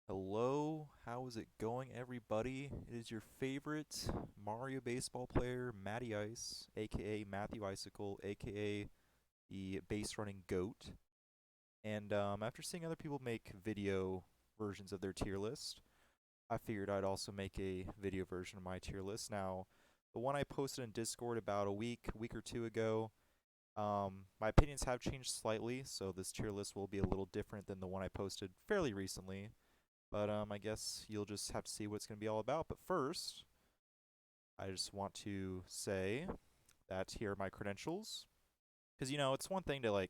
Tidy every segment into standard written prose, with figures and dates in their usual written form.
Hello, how is it going, everybody? It is your favorite Mario baseball player, MattyIce, aka Matthew Icicle, aka the base running GOAT. And after seeing other people make video versions of their tier list, I figured I'd also make a video version of my tier list. Now, the one I posted in Discord about a week or two ago, my opinions have changed slightly, so this tier list will be a little different than the one I posted fairly recently. But I guess you'll just have to see what it's going to be all about. But first, I just want to say that here are my credentials. Because, it's one thing to,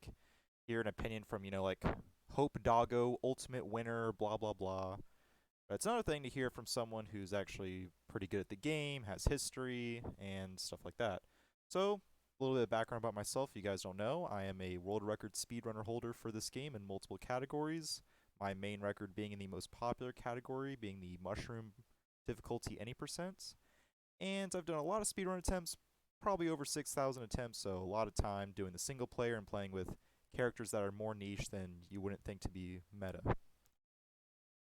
hear an opinion from, Hope Doggo, ultimate winner, blah, blah, blah. But it's another thing to hear from someone who's actually pretty good at the game, has history, and stuff like that. So, a little bit of background about myself. If you guys don't know, I am a world record speedrunner holder for this game in multiple categories. My main record being in the most popular category, being the mushroom difficulty any percent. And I've done a lot of speedrun attempts, probably over 6,000 attempts, so a lot of time doing the single player and playing with characters that are more niche than you wouldn't think to be meta.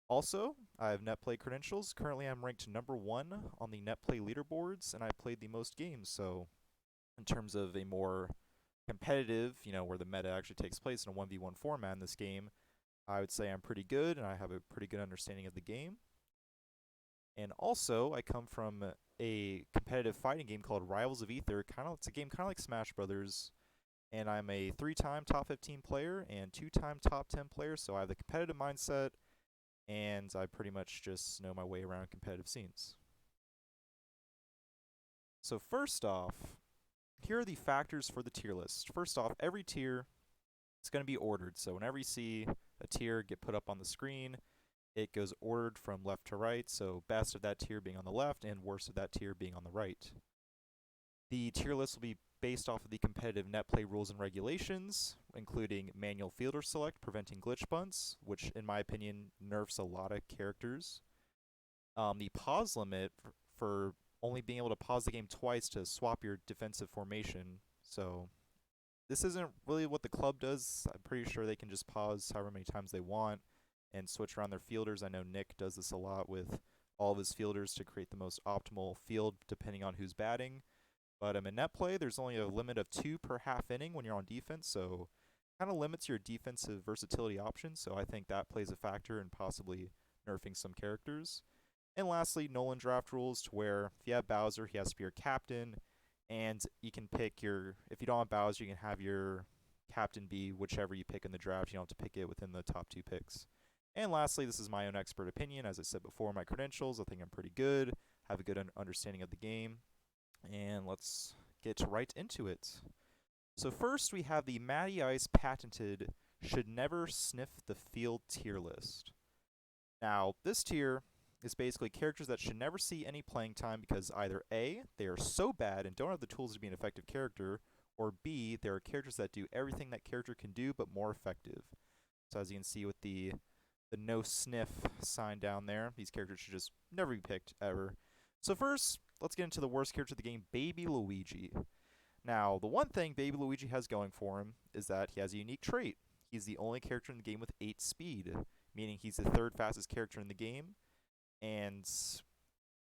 Also, I have Netplay credentials. Currently, I'm ranked number 1 on the Netplay leaderboards, and I played the most games, so in terms of a more competitive, where the meta actually takes place in a 1v1 format in this game, I would say I'm pretty good, and I have a pretty good understanding of the game. And also, I come from a competitive fighting game called Rivals of Ether. It's a game kind of like Smash Brothers, and I'm a 3-time top 15 player and 2-time top 10 player. So I have the competitive mindset, and I pretty much just know my way around competitive scenes. So first off, here are the factors for the tier list. First off, every tier is going to be ordered. So whenever you see a tier get put up on the screen, it goes ordered from left to right, so best of that tier being on the left and worst of that tier being on the right. The tier list will be based off of the competitive net play rules and regulations, including manual fielder select, preventing glitch bunts, which in my opinion nerfs a lot of characters. The pause limit for only being able to pause the game twice to swap your defensive formation. So this isn't really what the club does. I'm pretty sure they can just pause however many times they want and switch around their fielders. I know Nick does this a lot with all of his fielders to create the most optimal field depending on who's batting. But in net play, there's only a limit of 2 per half inning when you're on defense, so kind of limits your defensive versatility options. So I think that plays a factor in possibly nerfing some characters. And lastly, Nolan draft rules, to where if you have Bowser, he has to be your captain, and you can pick if you don't have Bowser, you can have your captain be whichever you pick in the draft. You don't have to pick it within the top 2 picks. And lastly, this is my own expert opinion. As I said before, my credentials, I think I'm pretty good, have a good understanding of the game, and let's get right into it. So first, we have the MattyIce patented should never sniff the field tier list. Now, this tier is basically characters that should never see any playing time because either A, they are so bad and don't have the tools to be an effective character, or B, there are characters that do everything that character can do but more effective. So as you can see with the no sniff sign down there, these characters should just never be picked ever. So first, let's get into the worst character of the game, Baby Luigi. Now, the one thing Baby Luigi has going for him is that he has a unique trait. He's the only character in the game with 8 speed, meaning he's the 3rd fastest character in the game, and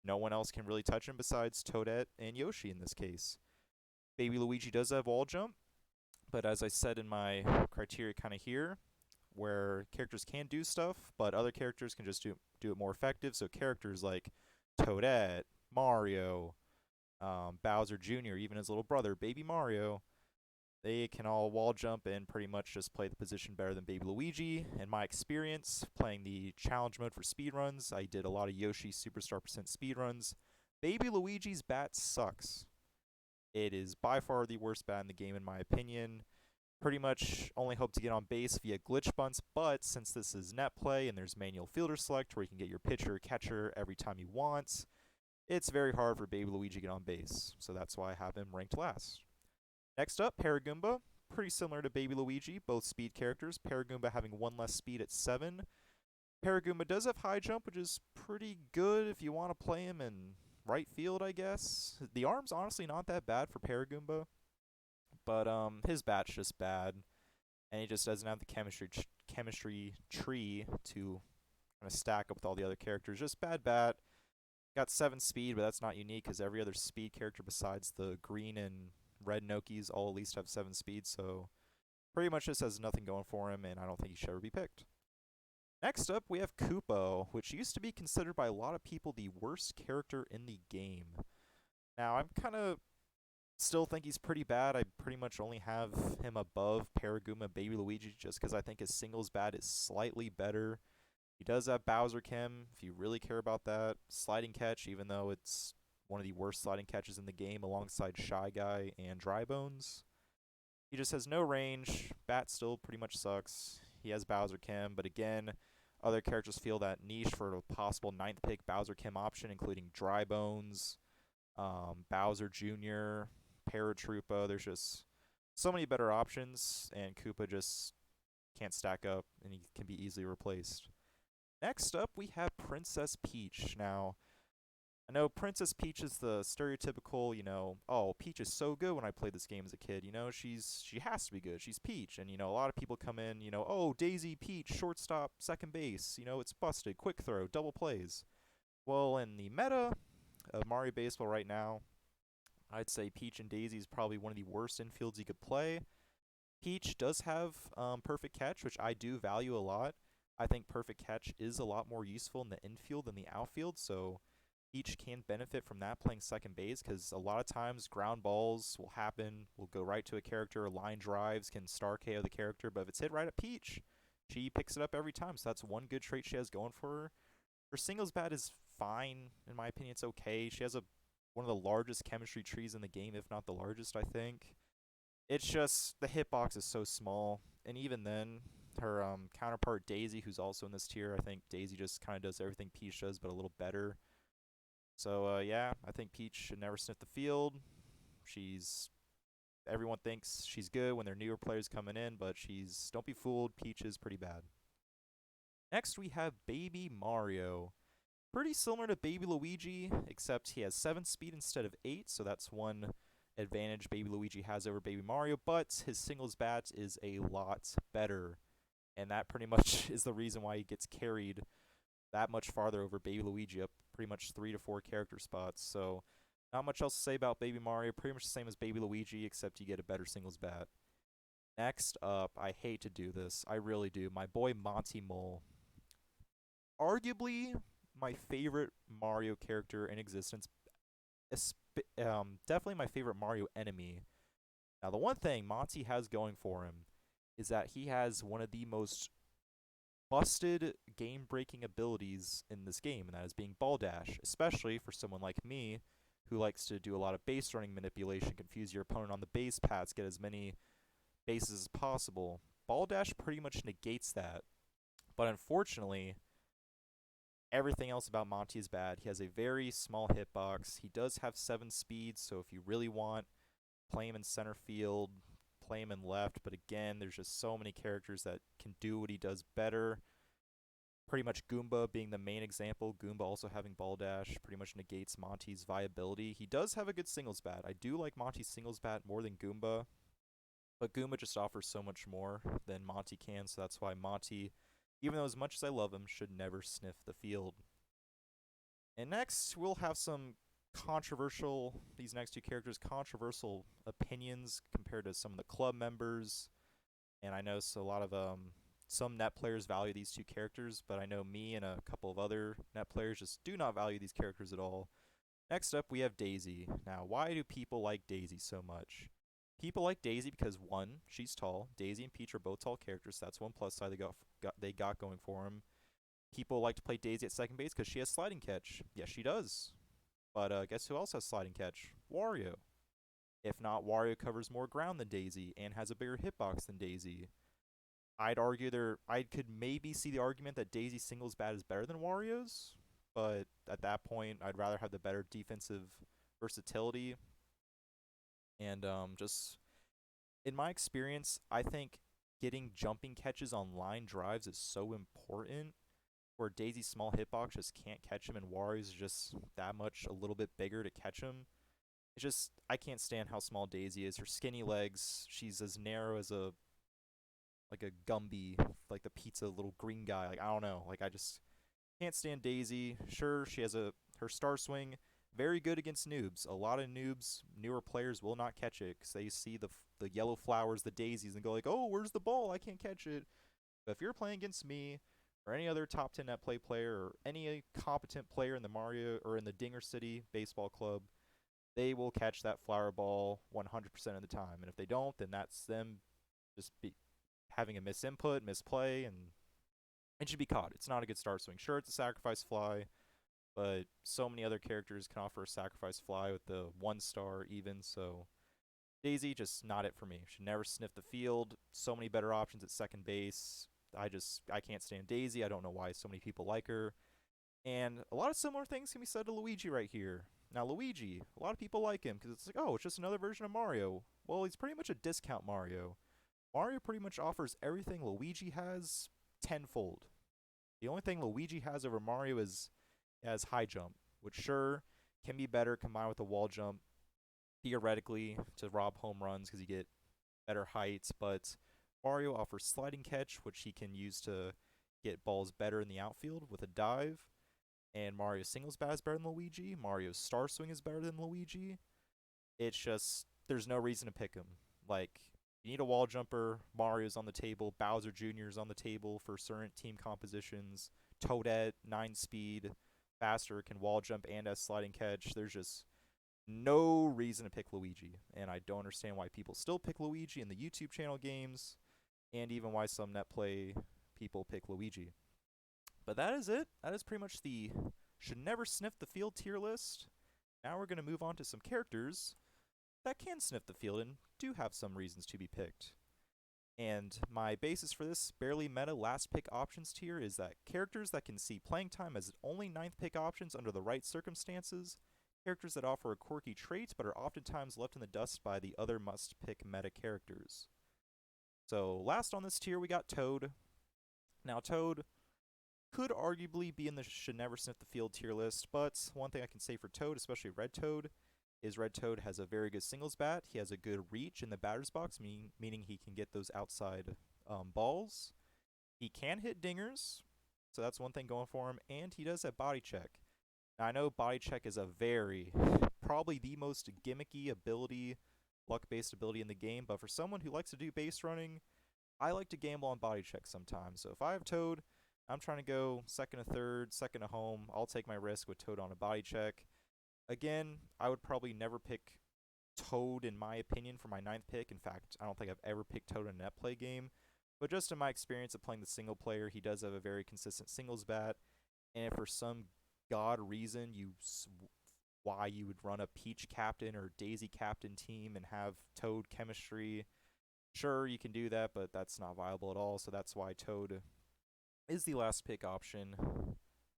no one else can really touch him besides Toadette and Yoshi in this case. Baby Luigi does have wall jump, but as I said in my criteria kind of here, where characters can do stuff, but other characters can just do it more effective. So characters like Toadette, Mario, Bowser Jr., even his little brother, Baby Mario, they can all wall jump and pretty much just play the position better than Baby Luigi. In my experience, playing the challenge mode for speedruns, I did a lot of Yoshi Superstar Percent speedruns. Baby Luigi's bat sucks. It is by far the worst bat in the game in my opinion. Pretty much only hope to get on base via glitch bunts, but since this is net play and there's manual fielder select where you can get your pitcher or catcher every time you want, it's very hard for Baby Luigi to get on base, so that's why I have him ranked last. Next up, Paragoomba. Pretty similar to Baby Luigi, both speed characters. Paragoomba having 1 less speed at 7. Paragoomba does have high jump, which is pretty good if you want to play him in right field, I guess. The arm's honestly not that bad for Paragoomba, but his bat's just bad, and he just doesn't have the chemistry tree to kind of stack up with all the other characters. Just bad bat. Got 7 speed, but that's not unique because every other speed character besides the green and red Nokis all at least have 7 speed, so pretty much just has nothing going for him, and I don't think he should ever be picked. Next up, we have Koopa, which used to be considered by a lot of people the worst character in the game. Now, I'm kind of still think he's pretty bad. I pretty much only have him above Paragoomba Baby Luigi just because I think his singles bat is slightly better. He does have Bowser Chem, if you really care about that. Sliding catch, even though it's one of the worst sliding catches in the game alongside Shy Guy and Dry Bones. He just has no range. Bat still pretty much sucks. He has Bowser Chem, but again, other characters feel that niche for a possible 9th pick Bowser Chem option, including Dry Bones, Bowser Jr., Paratroopa. There's just so many better options, and Koopa just can't stack up, and he can be easily replaced. Next up, we have Princess Peach. Now, I know Princess Peach is the stereotypical, oh, Peach is so good when I played this game as a kid. She has to be good. She's Peach. And, a lot of people come in, oh, Daisy, Peach, shortstop, second base. It's busted, quick throw, double plays. Well, in the meta of Mario Baseball right now, I'd say Peach and Daisy is probably one of the worst infields you could play. Peach does have Perfect Catch, which I do value a lot. I think Perfect Catch is a lot more useful in the infield than the outfield, so Peach can benefit from that playing second base because a lot of times ground balls will happen, will go right to a character, line drives can star KO the character, but if it's hit right at Peach, she picks it up every time, so that's one good trait she has going for her. Her singles bat is fine, in my opinion, it's okay. She has one of the largest chemistry trees in the game, if not the largest, I think. It's just, the hitbox is so small, and even then, her counterpart Daisy, who's also in this tier, I think Daisy just kind of does everything Peach does, but a little better. So, yeah, I think Peach should never sniff the field. Everyone thinks she's good when they're newer players coming in, but don't be fooled, Peach is pretty bad. Next, we have Baby Mario. Pretty similar to Baby Luigi, except he has 7 speed instead of 8, so that's one advantage Baby Luigi has over Baby Mario, but his singles bat is a lot better. And that pretty much is the reason why he gets carried that much farther over Baby Luigi, up pretty much 3 to 4 character spots. So not much else to say about Baby Mario, pretty much the same as Baby Luigi, except you get a better singles bat. Next up, I hate to do this, I really do, my boy Monty Mole. Arguably my favorite Mario character in existence, definitely my favorite Mario enemy. Now, the one thing Monty has going for him is that he has one of the most busted game-breaking abilities in this game, and that is being Ball Dash, especially for someone like me who likes to do a lot of base running manipulation, confuse your opponent on the base paths, get as many bases as possible. Ball Dash pretty much negates that, but unfortunately, everything else about Monty is bad. He has a very small hitbox. He does have 7 speed, so if you really want, play him in center field, play him in left, but again, there's just so many characters that can do what he does better. Pretty much Goomba being the main example. Goomba also having Ball Dash pretty much negates Monty's viability. He does have a good singles bat. I do like Monty's singles bat more than Goomba, but Goomba just offers so much more than Monty can, so that's why Monty, even though as much as I love him, should never sniff the field. And next, we'll have some these next 2 characters, controversial opinions compared to some of the club members. And I know a lot of some net players value these 2 characters, but I know me and a couple of other net players just do not value these characters at all. Next up, we have Daisy. Now, why do people like Daisy so much? People like Daisy because, 1, she's tall. Daisy and Peach are both tall characters, so that's one plus side they got going for them. People like to play Daisy at second base because she has sliding catch. Yes, she does. But guess who else has sliding catch? Wario. If not, Wario covers more ground than Daisy and has a bigger hitbox than Daisy. I could maybe see the argument that Daisy's singles bat is better than Wario's, but at that point, I'd rather have the better defensive versatility. And just in my experience, I think getting jumping catches on line drives is so important, where Daisy's small hitbox just can't catch him, and Wario's is just that much a little bit bigger to catch him. It's just, I can't stand how small Daisy is. Her skinny legs, she's as narrow as like a Gumby, like the pizza little green guy. Like, I don't know. Like, Can't stand Daisy. Sure, she has her star swing, very good against noobs. A lot of noobs, newer players will not catch it because they see the yellow flowers, the daisies, and go like, "Oh, where's the ball? I can't catch it." But if you're playing against me or any other top 10 net play player or any competent player in the Mario or in the Dinger City Baseball Club, they will catch that flower ball 100% of the time. And if they don't, then that's them just having a misinput, misplay, and it should be caught. It's not a good star swing. Sure, it's a sacrifice fly, but so many other characters can offer a sacrifice fly with the 1 star even, so Daisy, just not it for me. Should never sniff the field. So many better options at second base. I can't stand Daisy. I don't know why so many people like her. And a lot of similar things can be said to Luigi right here. Now, Luigi, a lot of people like him because it's like, oh, it's just another version of Mario. Well, he's pretty much a discount Mario. Mario pretty much offers everything Luigi has tenfold. The only thing Luigi has over Mario is has high jump, which sure can be better combined with a wall jump, theoretically, to rob home runs because you get better heights, but Mario offers sliding catch, which he can use to get balls better in the outfield with a dive, and Mario's singles bat is better than Luigi. Mario's star swing is better than Luigi. It's just, there's no reason to pick him. Like, you need a wall jumper, Mario's on the table, Bowser Jr. is on the table for certain team compositions, Toadette, 9 speed, faster, can wall jump and has sliding catch. There's just no reason to pick Luigi, and I don't understand why people still pick Luigi in the YouTube channel games, and even why some net play people pick Luigi. But that is it. That is pretty much the should never sniff the field tier list. Now we're going to move on to some characters that can sniff the field and do have some reasons to be picked. And my basis for this barely meta last pick options tier is that characters that can see playing time as only 9th pick options under the right circumstances, characters that offer a quirky trait but are oftentimes left in the dust by the other must-pick meta characters. So last on this tier we got Toad. Now Toad could arguably be in the should never sniff the field tier list, but one thing I can say for Toad, especially Red Toad, is Red Toad has a very good singles bat. He has a good reach in the batter's box, meaning he can get those outside balls. He can hit dingers, so that's one thing going for him, and he does have body check. Now, I know body check is probably the most gimmicky ability, luck-based ability in the game, but for someone who likes to do base running, I like to gamble on body check sometimes. So if I have Toad, I'm trying to go second to third, second to home, I'll take my risk with Toad on a body check. Again, I would probably never pick Toad, in my opinion, for my 9th pick. In fact, I don't think I've ever picked Toad in a net play game. But just in my experience of playing the single player, he does have a very consistent singles bat. And if for some god reason why you would run a Peach captain or Daisy captain team and have Toad chemistry, sure, you can do that, but that's not viable at all. So that's why Toad is the last pick option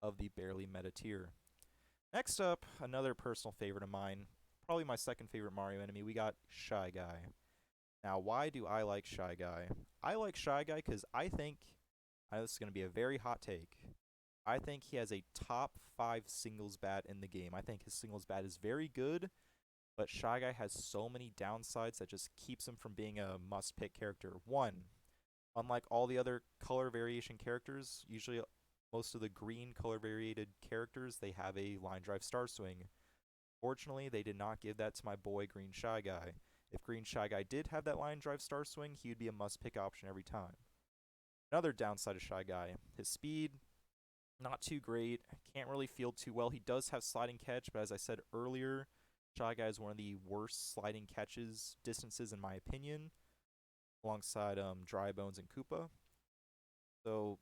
of the barely meta tier. Next up, another personal favorite of mine, probably my second favorite Mario enemy, we got Shy Guy. Now, why do I like Shy Guy? I like Shy Guy because I know this is going to be a very hot take. I think he has a top 5 singles bat in the game. I think his singles bat is very good, but Shy Guy has so many downsides that just keeps him from being a must-pick character. One, unlike all the other color variation characters, usually most of the green color variated characters, they have a line drive star swing. Fortunately, they did not give that to my boy Green Shy Guy. If Green Shy Guy did have that line drive star swing, he would be a must-pick option every time. Another downside of Shy Guy, his speed, not too great, can't really field too well. He does have sliding catch, but as I said earlier, Shy Guy is one of the worst sliding catches distances in my opinion, alongside Dry Bones and Koopa. So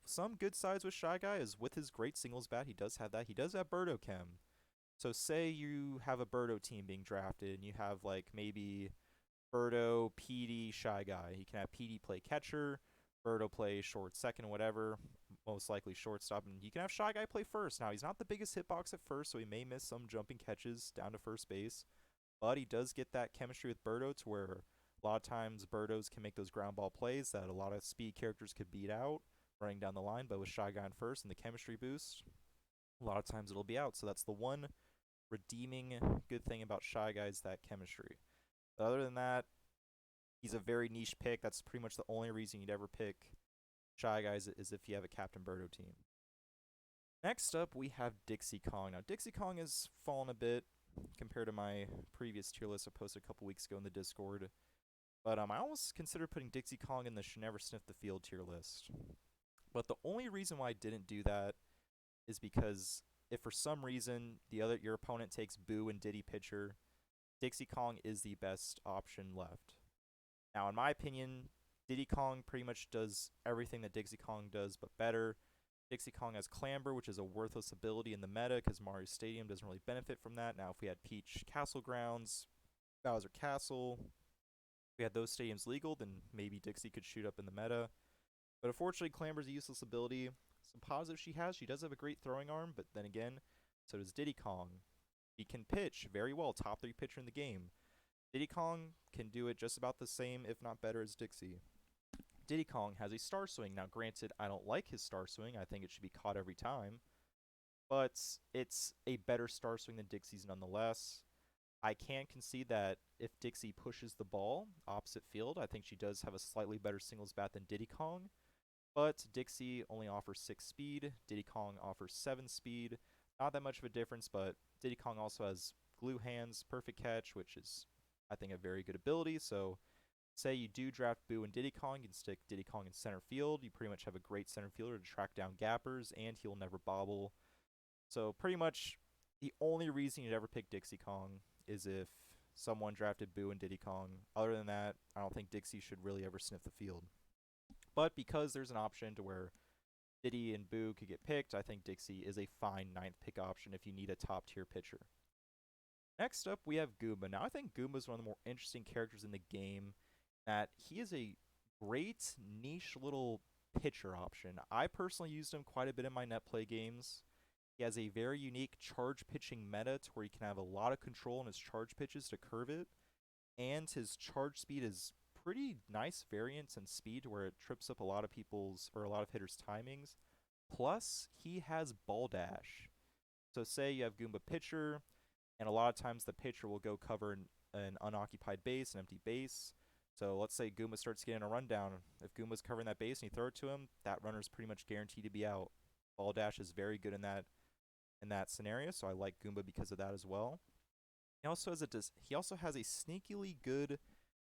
some good sides with Shy Guy is with his great singles bat, he does have that. He does have Birdo Chem. So say you have a Birdo team being drafted and you have like maybe Birdo, PD, Shy Guy. He can have PD play catcher, Birdo play short second, whatever, most likely shortstop, and you can have Shy Guy play first. Now, he's not the biggest hitbox at first, so he may miss some jumping catches down to first base, but he does get that chemistry with Birdo to where a lot of times Birdos can make those ground ball plays that a lot of speed characters could beat out running down the line, but with Shy Guy on first and the chemistry boost, a lot of times it'll be out. So that's the one redeeming good thing about Shy Guy is that chemistry. But other than that, he's a very niche pick. That's pretty much the only reason you'd ever pick Shy Guy is if you have a Captain Birdo team. Next up, we have Dixie Kong. Now, Dixie Kong has fallen a bit compared to my previous tier list I posted a couple weeks ago in the Discord. But I almost considered putting Dixie Kong in the Should Never Sniff the Field tier list. But the only reason why I didn't do that is because if for some reason your opponent takes Boo and Diddy pitcher, Dixie Kong is the best option left. Now, in my opinion, Diddy Kong pretty much does everything that Dixie Kong does, but better. Dixie Kong has Clamber, which is a worthless ability in the meta because Mario Stadium doesn't really benefit from that. Now, if we had Peach Castle Grounds, Bowser Castle, if we had those stadiums legal, then maybe Dixie could shoot up in the meta. But unfortunately, Clamber's a useless ability. Some positives she does have a great throwing arm, but then again, so does Diddy Kong. He can pitch very well, top 3 pitcher in the game. Diddy Kong can do it just about the same, if not better, as Dixie. Diddy Kong has a star swing. Now, granted, I don't like his star swing. I think it should be caught every time. But it's a better star swing than Dixie's nonetheless. I can concede that if Dixie pushes the ball opposite field, I think she does have a slightly better singles bat than Diddy Kong. But Dixie only offers 6 speed. Diddy Kong offers 7 speed. Not that much of a difference, but Diddy Kong also has glue hands, perfect catch, which is, I think, a very good ability. So say you do draft Boo and Diddy Kong, you can stick Diddy Kong in center field. You pretty much have a great center fielder to track down gappers, and he'll never bobble. So pretty much the only reason you'd ever pick Dixie Kong is if someone drafted Boo and Diddy Kong. Other than that, I don't think Dixie should really ever sniff the field. But because there's an option to where Diddy and Boo could get picked, I think Dixie is a fine 9th pick option if you need a top tier pitcher. Next up, we have Goomba. Now, I think Goomba is one of the more interesting characters in the game, that he is a great niche little pitcher option. I personally used him quite a bit in my net play games. He has a very unique charge pitching meta to where he can have a lot of control on his charge pitches to curve it, and his charge speed is pretty nice variance in speed where it trips up a lot of people's or a lot of hitters' timings. Plus, he has ball dash. So say you have Goomba pitcher, and a lot of times the pitcher will go cover an unoccupied base, an empty base. So let's say Goomba starts getting a rundown. If Goomba's covering that base and you throw it to him, that runner's pretty much guaranteed to be out. Ball dash is very good in that scenario, so I like Goomba because of that as well. He also has a sneakily good,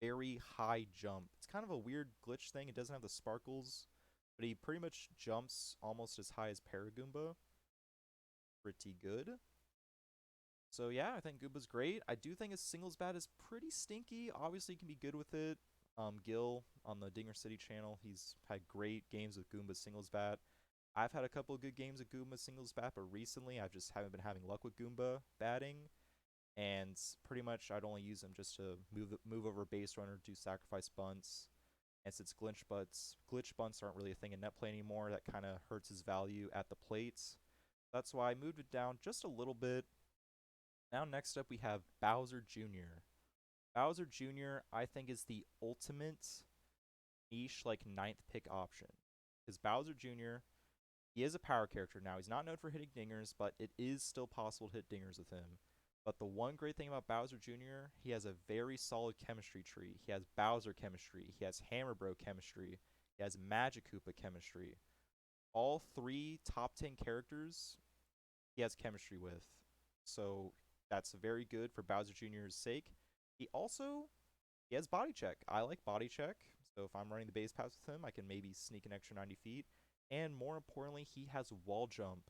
very high jump. It's kind of a weird glitch thing. It doesn't have the sparkles, but he pretty much jumps almost as high as Paragoomba. Pretty good. So yeah, I think Goomba's great. I do think his singles bat is pretty stinky. Obviously, he can be good with it. Gil on the Dinger City channel, he's had great games with Goomba's singles bat. I've had a couple of good games of Goomba singles bat, but recently I just haven't been having luck with Goomba batting. And pretty much I'd only use him just to move over base runner, do sacrifice bunts. And since glitch bunts aren't really a thing in net play anymore, that kind of hurts his value at the plates. That's why I moved it down just a little bit. Now next up we have Bowser Jr. Bowser Jr. I think is the ultimate niche like 9th pick option. Because Bowser Jr., he is a power character. Now he's not known for hitting dingers, but it is still possible to hit dingers with him. But the one great thing about Bowser Jr., he has a very solid chemistry tree. He has Bowser chemistry, he has Hammer Bro chemistry, he has Magic Koopa chemistry. All 3 top 10 characters he has chemistry with. So that's very good for Bowser Jr.'s sake. He has body check. I like body check. So if I'm running the base pass with him, I can maybe sneak an extra 90 feet. And more importantly, he has wall jump.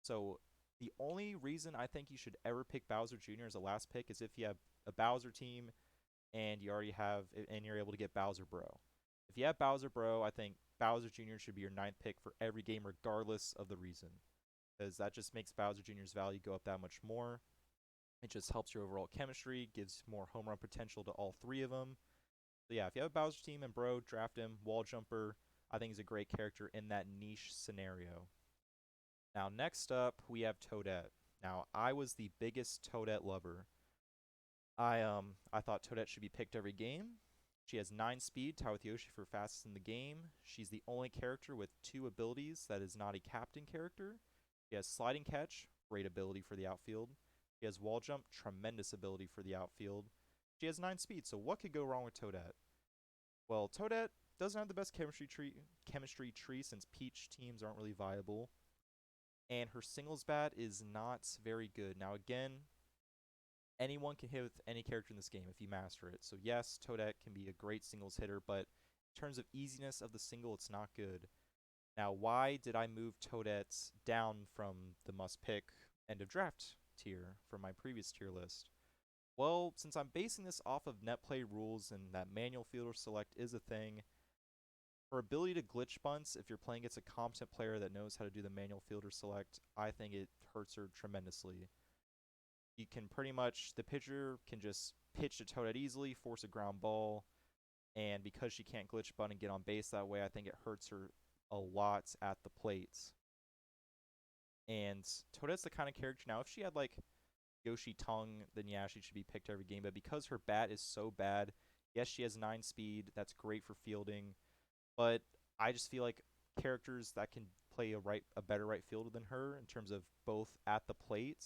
So the only reason I think you should ever pick Bowser Jr. as a last pick is if you have a Bowser team and you're able to get Bowser Bro. If you have Bowser Bro, I think Bowser Jr. should be your 9th pick for every game regardless of the reason. Because that just makes Bowser Jr.'s value go up that much more. It just helps your overall chemistry, gives more home run potential to all 3 of them. So yeah, if you have a Bowser team and Bro, draft him. Wall jumper, I think he's a great character in that niche scenario. Now next up, we have Toadette. Now, I was the biggest Toadette lover. I thought Toadette should be picked every game. She has 9 speed, tied with Yoshi for fastest in the game. She's the only character with 2 abilities that is not a captain character. She has sliding catch, great ability for the outfield. She has wall jump, tremendous ability for the outfield. She has 9 speed, so what could go wrong with Toadette? Well, Toadette doesn't have the best chemistry tree since Peach teams aren't really viable. and her singles bat is not very good. Now, again, anyone can hit with any character in this game if you master it. So yes, Toadette can be a great singles hitter, but in terms of easiness of the single, it's not good. Now, why did I move Toadette down from the must-pick end of draft tier from my previous tier list? Well, since I'm basing this off of Netplay rules and that manual fielder select is a thing, her ability to glitch bunts, if you're playing against a competent player that knows how to do the manual fielder select, I think it hurts her tremendously. You can pretty much, the pitcher can just pitch to Toadette easily, force a ground ball, and because she can't glitch bunt and get on base that way, I think it hurts her a lot at the plate. And Toadette's the kind of character, now if she had like Yoshi Tongue, then yeah, she should be picked every game, but because her bat is so bad, yes, she has 9 speed, that's great for fielding, but I just feel like characters that can play a better right fielder than her in terms of both at the plate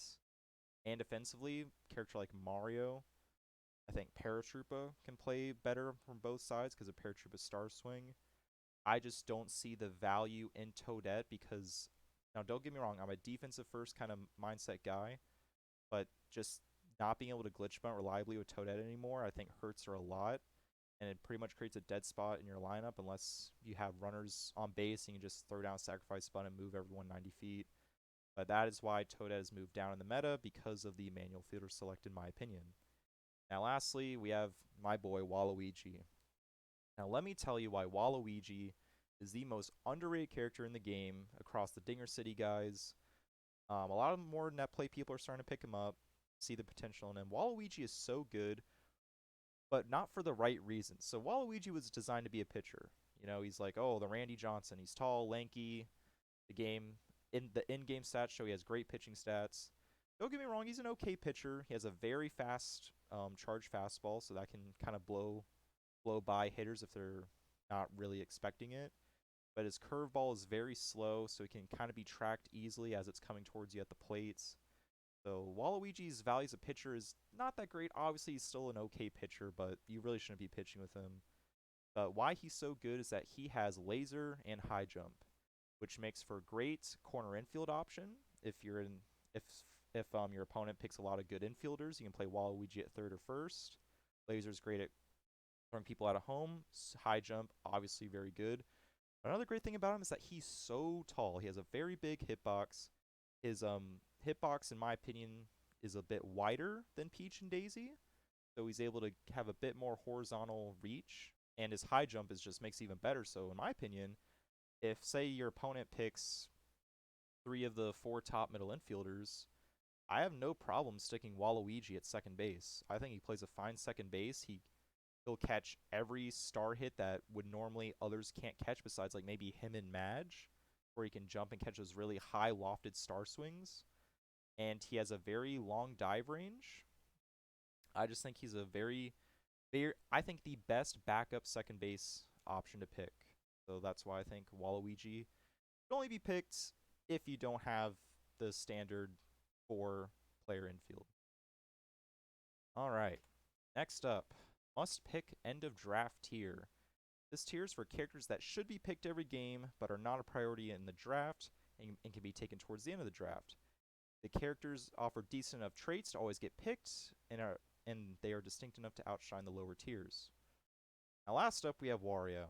and defensively, character like Mario, I think Paratroopa can play better from both sides because of Paratroopa's Star Swing. I just don't see the value in Toadette because, now don't get me wrong, I'm a defensive first kind of mindset guy, but just not being able to glitch bunt reliably with Toadette anymore, I think hurts her a lot. And it pretty much creates a dead spot in your lineup unless you have runners on base and you can just throw down sacrifice bunt and move everyone 90 feet. But that is why Toadette has moved down in the meta because of the manual fielder select, in my opinion. Now, lastly, we have my boy Waluigi. Now, let me tell you why Waluigi is the most underrated character in the game across the Dinger City guys. A lot of more net play people are starting to pick him up, see the potential in him. Waluigi is so good, but not for the right reasons. So Waluigi was designed to be a pitcher. You know, he's like, oh, the Randy Johnson. He's tall, lanky. The in-game stats show he has great pitching stats. Don't get me wrong, he's an okay pitcher. He has a very fast charge fastball, so that can kind of blow by hitters if they're not really expecting it. But his curveball is very slow, so it can kind of be tracked easily as it's coming towards you at the plates. So Waluigi's value as a pitcher is not that great. Obviously, he's still an okay pitcher, but you really shouldn't be pitching with him. But why he's so good is that he has laser and high jump, which makes for a great corner infield option. If your opponent picks a lot of good infielders, you can play Waluigi at third or first. Laser's great at throwing people out of home. High jump, obviously very good. Another great thing about him is that he's so tall. He has a very big hitbox. His hitbox, in my opinion, is a bit wider than Peach and Daisy, so he's able to have a bit more horizontal reach, and his high jump just makes it even better. So in my opinion, if, say, your opponent picks 3 of the 4 top middle infielders, I have no problem sticking Waluigi at second base. I think he plays a fine second base. He'll catch every star hit that would normally others can't catch besides like maybe him and Madge, where he can jump and catch those really high lofted star swings. And he has a very long dive range. I just think he's I think the best backup second base option to pick. So that's why I think Waluigi should only be picked if you don't have the standard 4-player infield. All right, next up, must pick end of draft tier. This tier is for characters that should be picked every game but are not a priority in the draft and can be taken towards the end of the draft. The characters offer decent enough traits to always get picked and they are distinct enough to outshine the lower tiers. Now, last up, we have Wario.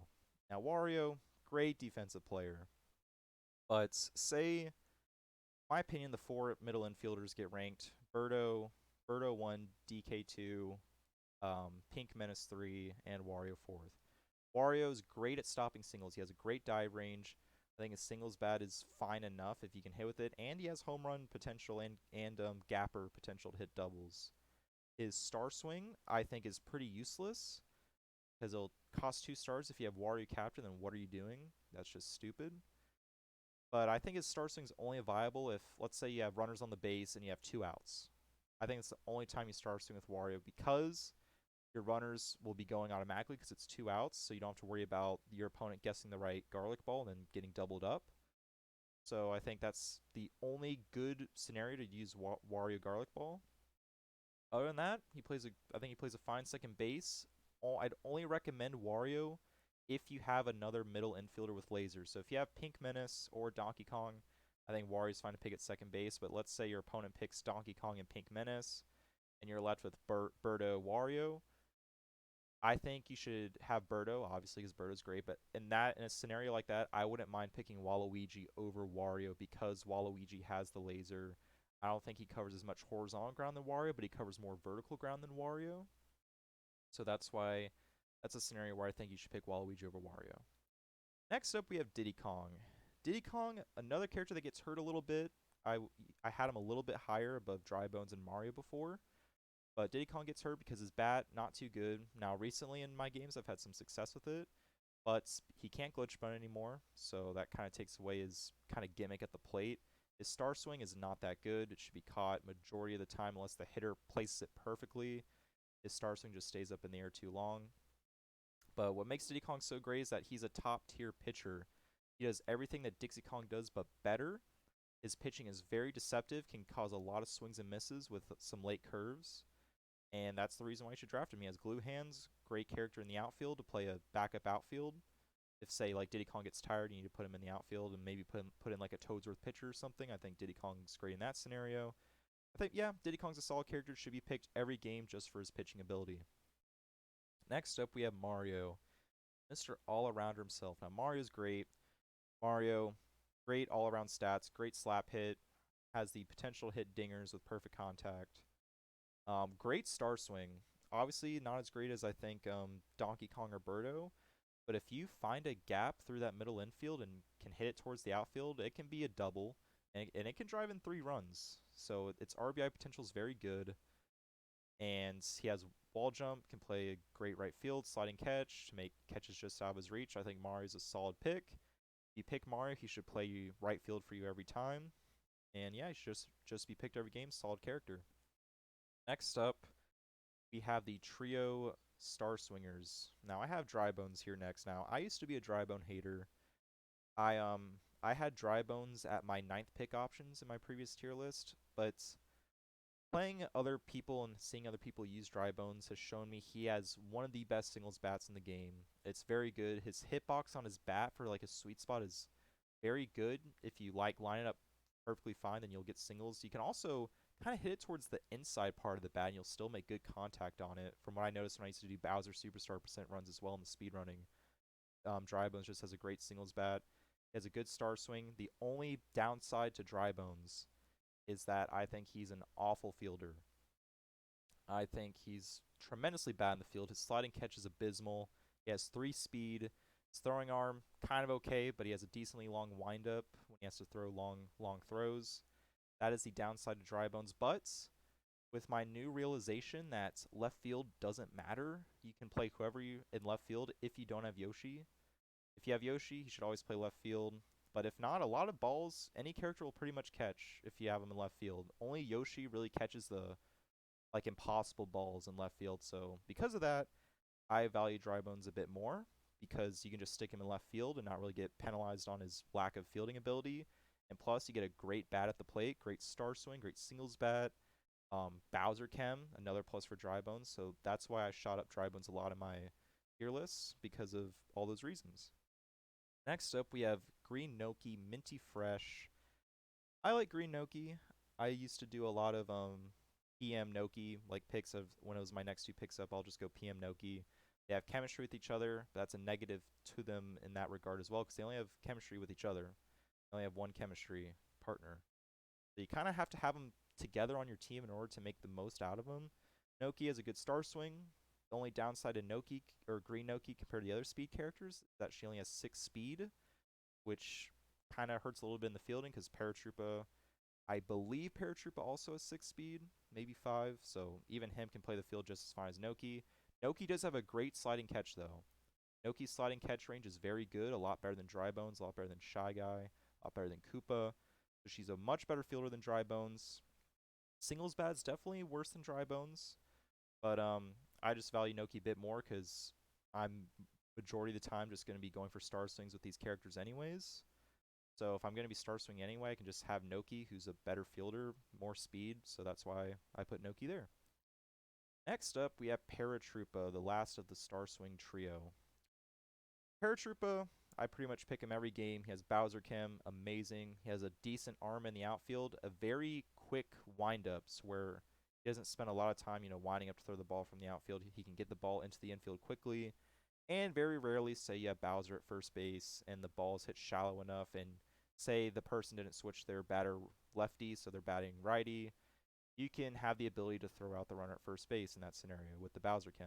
Now, Wario, great defensive player. But say, in my opinion, the 4 middle infielders get ranked. Birdo 1, DK 2, Pink Menace 3, and Wario 4th. Wario's great at stopping singles. He has a great dive range. I think his singles bat is fine enough if you can hit with it, and he has home run potential and gapper potential to hit doubles. His star swing, I think, is pretty useless because it'll cost 2 stars if you have Wario captain. Then what are you doing? That's just stupid. But I think his star swing is only viable if, let's say, you have runners on the base and you have 2 outs. I think it's the only time you star swing with Wario because your runners will be going automatically because it's 2 outs, so you don't have to worry about your opponent guessing the right garlic ball and then getting doubled up. So I think that's the only good scenario to use Wario garlic ball. Other than that, I think he plays a fine second base. I'd only recommend Wario if you have another middle infielder with lasers. So if you have Pink Menace or Donkey Kong, I think Wario's fine to pick at second base, but let's say your opponent picks Donkey Kong and Pink Menace, and you're left with Birdo Wario. I think you should have Birdo, obviously, because Birdo's great, but in a scenario like that, I wouldn't mind picking Waluigi over Wario because Waluigi has the laser. I don't think he covers as much horizontal ground than Wario, but he covers more vertical ground than Wario. So that's a scenario where I think you should pick Waluigi over Wario. Next up, we have Diddy Kong. Diddy Kong, another character that gets hurt a little bit. I had him a little bit higher above Dry Bones and Mario before, but Diddy Kong gets hurt because his bat, not too good. Now, recently in my games, I've had some success with it, but he can't glitch bun anymore, so that kind of takes away his kind of gimmick at the plate. His star swing is not that good. It should be caught majority of the time unless the hitter places it perfectly. His star swing just stays up in the air too long. But what makes Diddy Kong so great is that he's a top-tier pitcher. He does everything that Dixie Kong does, but better. His pitching is very deceptive, can cause a lot of swings and misses with some late curves. And that's the reason why you should draft him. He has glue hands, great character in the outfield to play a backup outfield. If, say, like Diddy Kong gets tired, you need to put him in the outfield and maybe put in like a Toadsworth pitcher or something. I think Diddy Kong's great in that scenario. I think, yeah, Diddy Kong's a solid character, should be picked every game just for his pitching ability. Next up, we have Mario, Mr. All-Arounder himself. Now, Mario's great. Mario, great all-around stats, great slap hit, has the potential to hit dingers with perfect contact. Great star swing. Obviously, not as great as I think Donkey Kong or Birdo, but if you find a gap through that middle infield and can hit it towards the outfield, it can be a double, and it can drive in 3 runs. So its RBI potential is very good, and he has wall jump, can play a great right field, sliding catch to make catches just out of his reach. I think Mario's a solid pick. If you pick Mario, he should play right field for you every time. And yeah, he should just be picked every game. Solid character. Next up, we have the trio Star Swingers. Now, I have Dry Bones here next. Now, I used to be a Dry Bone hater. I had Dry Bones at my 9th pick options in my previous tier list, but playing other people and seeing other people use Dry Bones has shown me he has one of the best singles bats in the game. It's very good. His hitbox on his bat for like a sweet spot is very good. If you like line it up perfectly fine, then you'll get singles. You can also kind of hit it towards the inside part of the bat, and you'll still make good contact on it. From what I noticed when I used to do Bowser Superstar percent runs as well in the speedrunning, Dry Bones just has a great singles bat. He has a good star swing. The only downside to Dry Bones is that I think he's an awful fielder. I think he's tremendously bad in the field. His sliding catch is abysmal. He has 3 speed. His throwing arm, kind of okay, but he has a decently long windup when he has to throw long throws. That is the downside to Dry Bones. But with my new realization that left field doesn't matter, you can play whoever you in left field if you don't have Yoshi. If you have Yoshi, he should always play left field. But if not, a lot of balls, any character will pretty much catch if you have him in left field. Only Yoshi really catches the like impossible balls in left field. So because of that, I value Dry Bones a bit more because you can just stick him in left field and not really get penalized on his lack of fielding ability. And plus, you get a great bat at the plate, great star swing, great singles bat. Bowser Chem, another plus for Dry Bones. So that's why I shot up Dry Bones a lot in my tier lists because of all those reasons. Next up, we have Green Noki Minty Fresh. I like Green Noki. I used to do a lot of PM Noki, like picks of when it was my next 2 picks up, I'll just go PM Noki. They have chemistry with each other, but that's a negative to them in that regard as well, because they only have chemistry with each other. They only have one chemistry partner. So you kind of have to have them together on your team in order to make the most out of them. Noki has a good star swing. The only downside to Noki or Green Noki compared to the other speed characters is that she only has 6 speed, which kind of hurts a little bit in the fielding because Paratroopa, I believe Paratroopa also has 6 speed, maybe 5, so even him can play the field just as fine as Noki. Noki does have a great sliding catch though. Noki's sliding catch range is very good, a lot better than Dry Bones, a lot better than Shy Guy, a lot better than Koopa. So she's a much better fielder than Dry Bones. Singles bat's definitely worse than Dry Bones, but I just value Noki a bit more because I'm majority of the time just going to be going for star swings with these characters anyways. So if I'm going to be star swing anyway, I can just have Noki, who's a better fielder, more speed, so that's why I put Noki there. Next up, we have Paratroopa, the last of the star swing trio. Paratroopa, I pretty much pick him every game. He has Bowser Chem, amazing. He has a decent arm in the outfield, a very quick windups where he doesn't spend a lot of time, winding up to throw the ball from the outfield. He can get the ball into the infield quickly. And very rarely, say you have Bowser at first base and the ball's hit shallow enough, and say the person didn't switch their batter lefty, so they're batting righty, you can have the ability to throw out the runner at first base in that scenario with the Bowser Chem.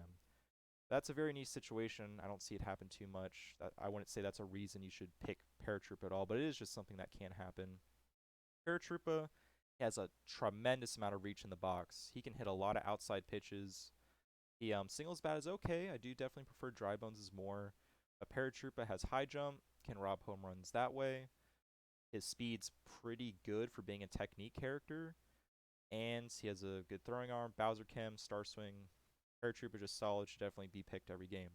That's a very niche situation. I don't see it happen too much. I wouldn't say that's a reason you should pick Paratroopa at all, but it is just something that can happen. Paratroopa has a tremendous amount of reach in the box. He can hit a lot of outside pitches. The singles bat is okay. I do definitely prefer Dry Bones as more. A Paratroopa has high jump, can rob home runs that way. His speed's pretty good for being a technique character. And he has a good throwing arm, Bowser Chem, Star Swing. Paratroopa just solid, should definitely be picked every game.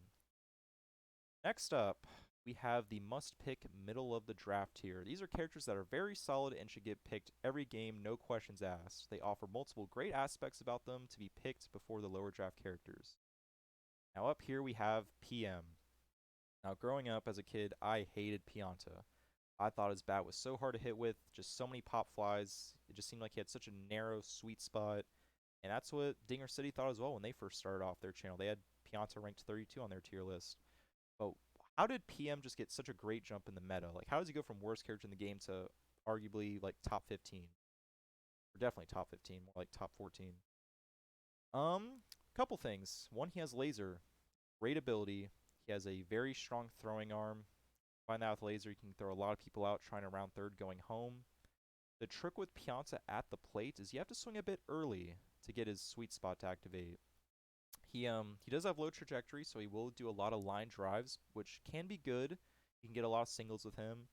Next up, we have the must-pick middle of the draft tier. These are characters that are very solid and should get picked every game, no questions asked. They offer multiple great aspects about them to be picked before the lower draft characters. Now up here we have PM. Now growing up as a kid, I hated Pianta. I thought his bat was so hard to hit with, just so many pop flies. It just seemed like he had such a narrow, sweet spot. And that's what Dinger City thought as well when they first started off their channel. They had Pianta ranked 32 on their tier list. But how did PM just get such a great jump in the meta? Like, how does he go from worst character in the game to arguably, like, top 15? Or definitely top 15, more like top 14. Couple things. One, he has laser. Great ability. He has a very strong throwing arm. Find that with laser, you can throw a lot of people out trying to round third going home. The trick with Pianta at the plate is you have to swing a bit early to get his sweet spot to activate. He does have low trajectory, so he will do a lot of line drives, which can be good. You can get a lot of singles with him,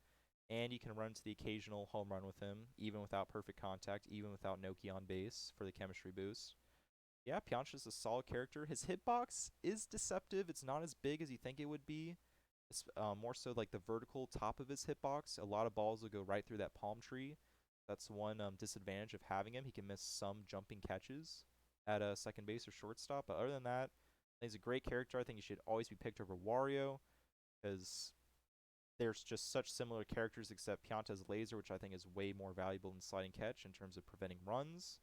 and you can run to the occasional home run with him, even without perfect contact, even without Noki on base for the chemistry boost. Yeah, Piancha's a solid character. His hitbox is deceptive. It's not as big as you think it would be. It's more so like the vertical top of his hitbox. A lot of balls will go right through that palm tree. That's one disadvantage of having him. He can miss some jumping catches at second base or shortstop. But other than that, he's a great character. I think he should always be picked over Wario because there's just such similar characters, except Pianta's laser, which I think is way more valuable than sliding catch in terms of preventing runs.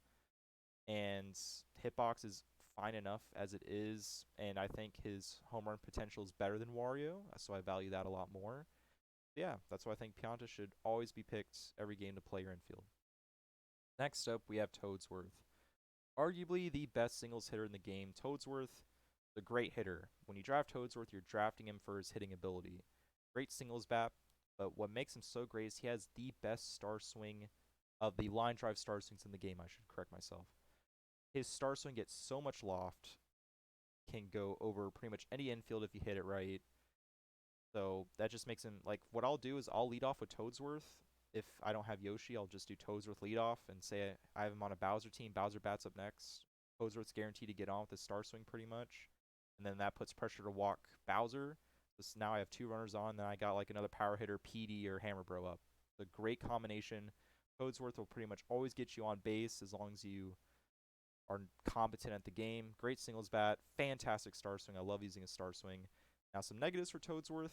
And hitbox is fine enough as it is, and I think his home run potential is better than Wario, so I value that a lot more. Yeah, that's why I think Pianta should always be picked every game to play your infield. Next up, we have Toadsworth. Arguably the best singles hitter in the game. Toadsworth, the great hitter. When you draft Toadsworth, you're drafting him for his hitting ability. Great singles bat, but what makes him so great is he has the best star swing of the line drive star swings in the game. I should correct myself. His star swing gets so much loft, can go over pretty much any infield if you hit it right. So that just makes him, like, what I'll do is I'll lead off with Toadsworth. If I don't have Yoshi, I'll just do Toadsworth lead off and say I have him on a Bowser team. Bowser bats up next. Toadsworth's guaranteed to get on with his star swing pretty much. And then that puts pressure to walk Bowser. So now I have two runners on, then I got like another power hitter, PD or Hammer Bro up. It's a great combination. Toadsworth will pretty much always get you on base as long as you are competent at the game. Great singles bat, fantastic star swing. I love using a star swing. Now some negatives for Toadsworth.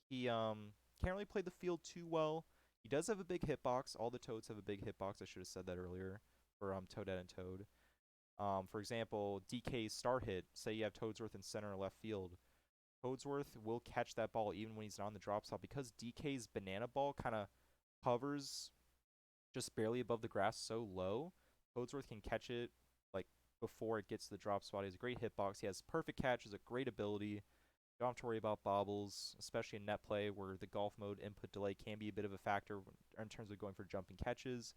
He can't really play the field too well. He does have a big hitbox. All the Toads have a big hitbox. I should have said that earlier for Toadette and Toad. For example, DK's star hit. Say you have Toadsworth in center or left field. Toadsworth will catch that ball even when he's not on the drop stop because DK's banana ball kind of hovers just barely above the grass so low. Toadsworth can catch it like before it gets to the drop spot. He has a great hitbox. He has perfect catch. Has a great ability. Don't have to worry about bobbles, especially in net play where the golf mode input delay can be a bit of a factor in terms of going for jumping catches.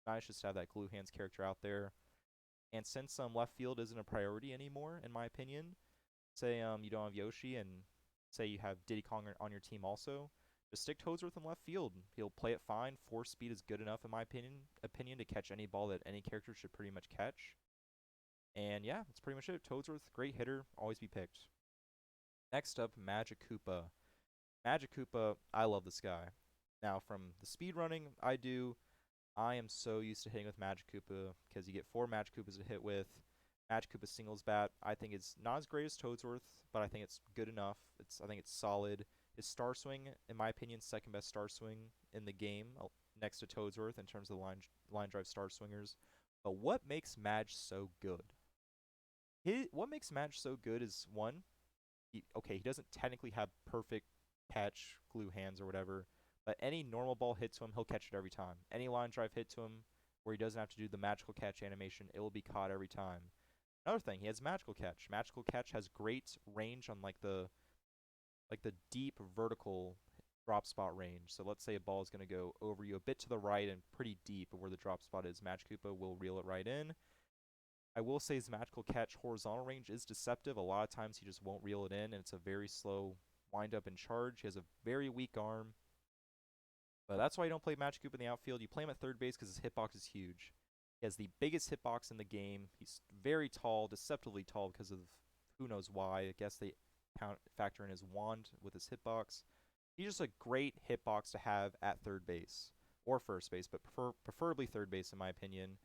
Nice just to have that glue hands character out there. And since left field isn't a priority anymore, in my opinion, say you don't have Yoshi and say you have Diddy Kong on your team also, just stick Toadsworth in left field. He'll play it fine. Force speed is good enough, in my opinion, to catch any ball that any character should pretty much catch. And yeah, that's pretty much it. Toadsworth, great hitter, always be picked. Next up, Magic Koopa. Magic Koopa, I love this guy. Now, from the speedrunning I am so used to hitting with Magic Koopa because you get 4 Magic Koopas to hit with. Magic Koopa singles bat, I think it's not as great as Toadsworth, but I think it's good enough. I think it's solid. His star swing, in my opinion, second best star swing in the game, next to Toadsworth in terms of the line drive star swingers. But what makes Madge so good? What makes Madge so good is one, he doesn't technically have perfect catch, glue hands, or whatever, but any normal ball hit to him, he'll catch it every time. Any line drive hit to him where he doesn't have to do the magical catch animation, it will be caught every time. Another thing, he has magical catch. Magical catch has great range on like the deep vertical drop spot range. So let's say a ball is going to go over you a bit to the right and pretty deep where the drop spot is. Match Koopa will reel it right in. I will say his magical catch horizontal range is deceptive. A lot of times he just won't reel it in, and it's a very slow wind up and charge. He has a very weak arm. But that's why you don't play Match Koopa in the outfield. You play him at third base because his hitbox is huge. He has the biggest hitbox in the game. He's very tall, deceptively tall because of who knows why. I guess they factor in his wand with his hitbox. He's just a great hitbox to have at third base or first base, but preferably third base in my opinion.